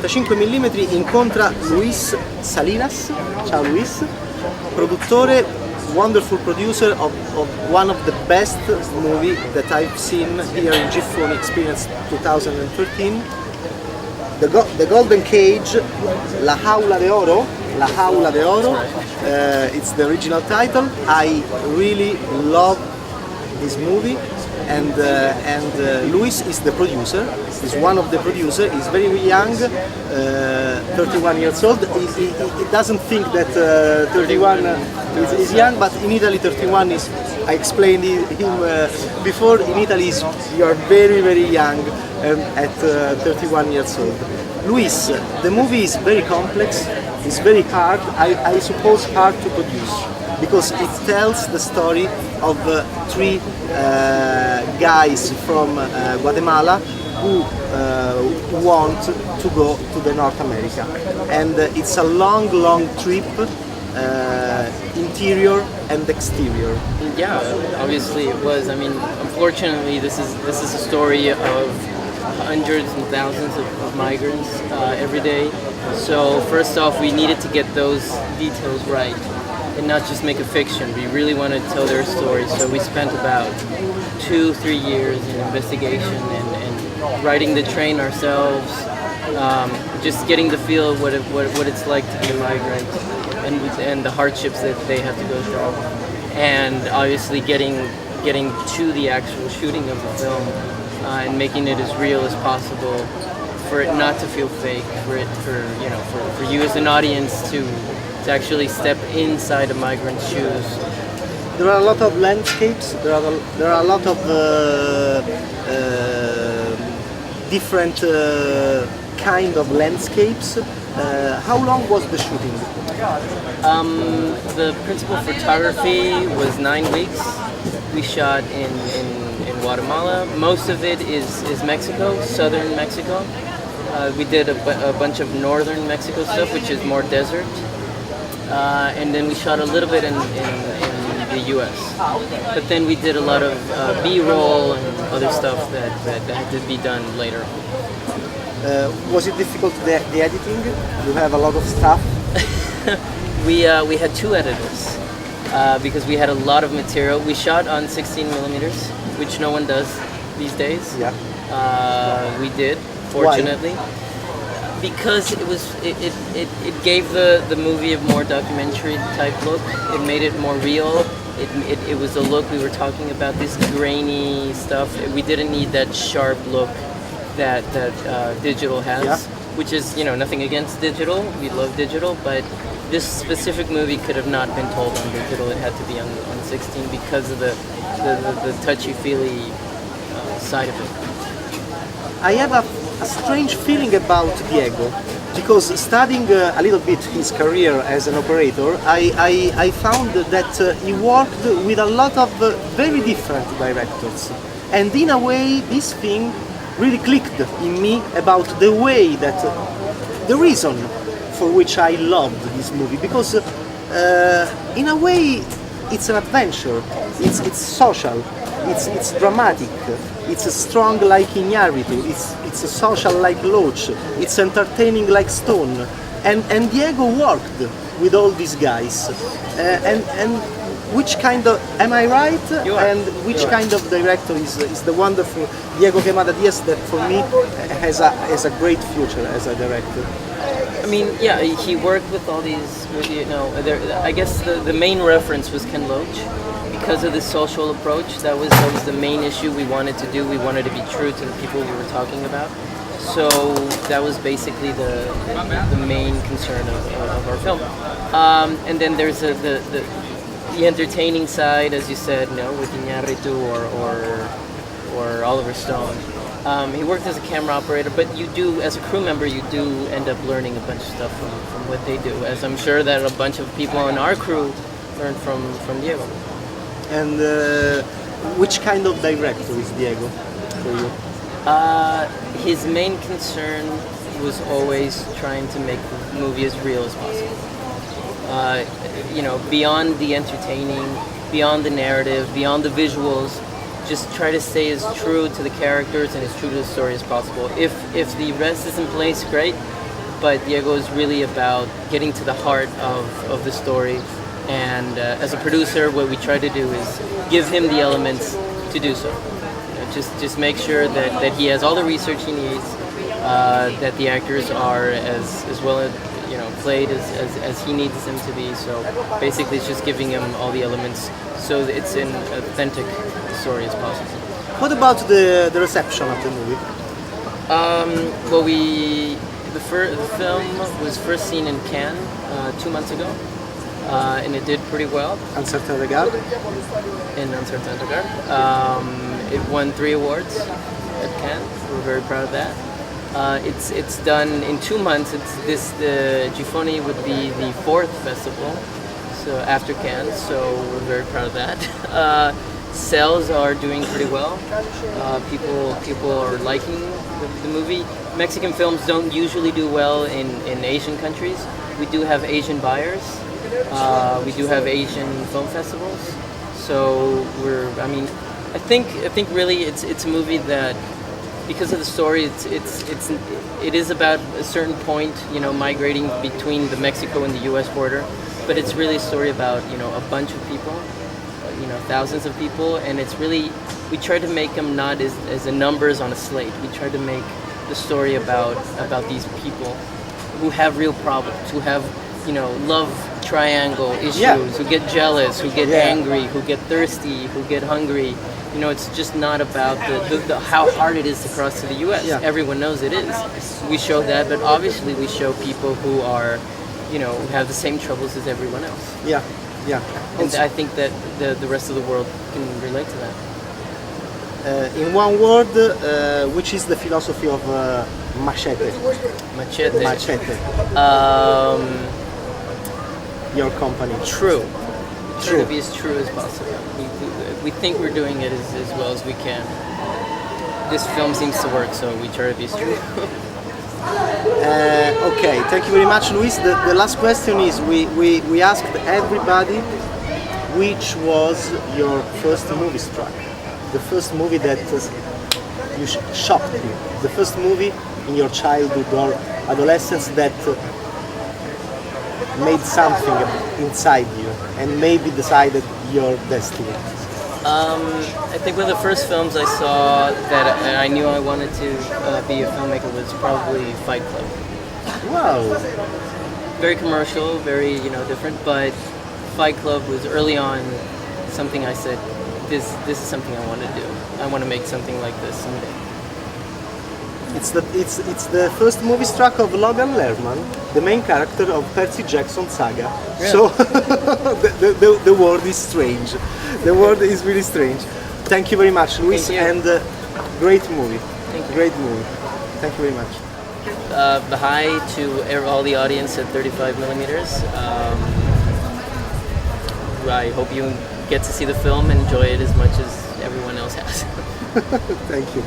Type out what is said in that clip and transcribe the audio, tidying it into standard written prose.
35 mm incontra Luis Salinas. Ciao Luis, produttore, wonderful producer of one of the best movie that I've seen here in Giffoni Experience 2013. The Golden Cage, La Jaula de Oro. La Jaula de Oro, it's the original title. I really love this movie, and Luis is the producer. He's one of the producers. He's very young, 31 years old. He doesn't think that 31 is young, but in Italy 31 is. I explained him before. In Italy, you are very, very young at 31 years old. Luis, the movie is very complex. It's very hard. I suppose hard to produce because it tells the story of three guys from Guatemala who want to go to the North America, and it's a long trip, interior and exterior. Yeah, obviously it was. I mean, unfortunately, this is a story of hundreds and thousands of migrants every day. So first off, we needed to get those details right and not just make a fiction. We really wanted to tell their story. So we spent about 2-3 years in investigation and riding the train ourselves, just getting the feel of what it's like to be a migrant and the hardships that they have to go through. And obviously getting to the actual shooting of the film and making it as real as possible, for it not to feel fake, for you as an audience to actually step inside a migrant's shoes. There are a lot of landscapes. There are a lot of different kind of landscapes. How long was the shooting? The principal photography was 9 weeks. We shot in Guatemala. Most of it is Mexico, southern Mexico. We did a bunch of northern Mexico stuff, which is more desert. And then we shot a little bit in the US. But then we did a lot of B-roll and other stuff that had to be done later. Was it difficult, the editing? You have a lot of stuff? We had 2 editors because we had a lot of material. We shot on 16 millimeters, which no one does these days. Yeah. We did, fortunately. Why? Because it gave the movie a more documentary type look. It made it more real. It was a look we were talking about, this grainy stuff. We didn't need that sharp look that digital has, yeah. Which is, nothing against digital. We love digital, but this specific movie could have not been told on digital. It had to be on 16 because of the touchy-feely side of it. I have a strange feeling about Diego, because studying a little bit his career as an operator, I found that he worked with a lot of very different directors, and in a way this thing really clicked in me about the way that the reason for which I loved this movie, because in a way it's an adventure, it's social, it's dramatic, it's strong like Iñárritu, it's social like Loach, it's entertaining like Stone, and Diego worked with all these guys, and which kind of, am I right? You are. And which kind of director is the wonderful Diego Quemada Diaz that for me has a great future as a director? I mean, yeah, he worked with all these, I guess the main reference was Ken Loach. Because of the social approach, that was the main issue we wanted to do. We wanted to be true to the people we were talking about. So that was basically the main concern of our film. And then there's the entertaining side, as you said, with Iñárritu or Oliver Stone. He worked as a camera operator, but you do, as a crew member, you do end up learning a bunch of stuff from what they do, as I'm sure that a bunch of people on our crew learned from Diego. And which kind of director is Diego for you? His main concern was always trying to make the movie as real as possible. Beyond the entertaining, beyond the narrative, beyond the visuals, just try to stay as true to the characters and as true to the story as possible. If the rest is in place, great. but Diego is really about getting to the heart of the story. And as a producer, what we try to do is give him the elements to do so. Just make sure that he has all the research he needs, that the actors are as well played as he needs them to be. So basically, it's just giving him all the elements so that it's an authentic story as possible. What about the reception of the movie? Well, the film was first seen in Cannes 2 months ago, and it did pretty well. Un certain regard? In Un certain regard. It won 3 awards at Cannes. We're very proud of that. It's done in 2 months. The Gifoni would be the 4th festival, so after Cannes. So we're very proud of that. Sales are doing pretty well. People are liking the movie. Mexican films don't usually do well in Asian countries. We do have Asian buyers. We do have Asian film festivals. So I think really it's a movie that, because of the story, it is about a certain point, migrating between the Mexico and the U.S. border, but it's really a story about a bunch of people, thousands of people, and it's really, we try to make them not as the numbers on a slate. We try to make the story about these people who have real problems, who have love triangle issues, who get jealous, who get angry, who get thirsty, who get hungry. It's just not about the how hard it is to cross to the U.S. Yeah. Everyone knows it is. We show that, but obviously we show people who are, who have the same troubles as everyone else. Yeah, yeah. And I think that the rest of the world can relate to that. In one word, which is the philosophy of Machete? Machete. Machete. Your company. True. Try to be as true as possible. We think we're doing it as well as we can. This film seems to work, so we try to be as true. Okay, thank you very much, Luis. The last question is, we asked everybody which was your first movie struck, the first movie that shocked you, the first movie in your childhood or adolescence that made something inside you and maybe decided your destiny. I think one of the first films I saw that I knew I wanted to be a filmmaker was probably Fight Club. Wow. Very commercial, very different, but Fight Club was early on something I said, this is something I want to do. I want to make something like this someday. It's the first movie struck of Logan Lerman, the main character of Percy Jackson saga. Really? So the world is strange. The world is really strange. Thank you very much, Luis, and great movie. Thank you. Great movie. Thank you very much. Hi to all the audience at 35 millimeters. I hope you get to see the film and enjoy it as much as everyone else has. Thank you.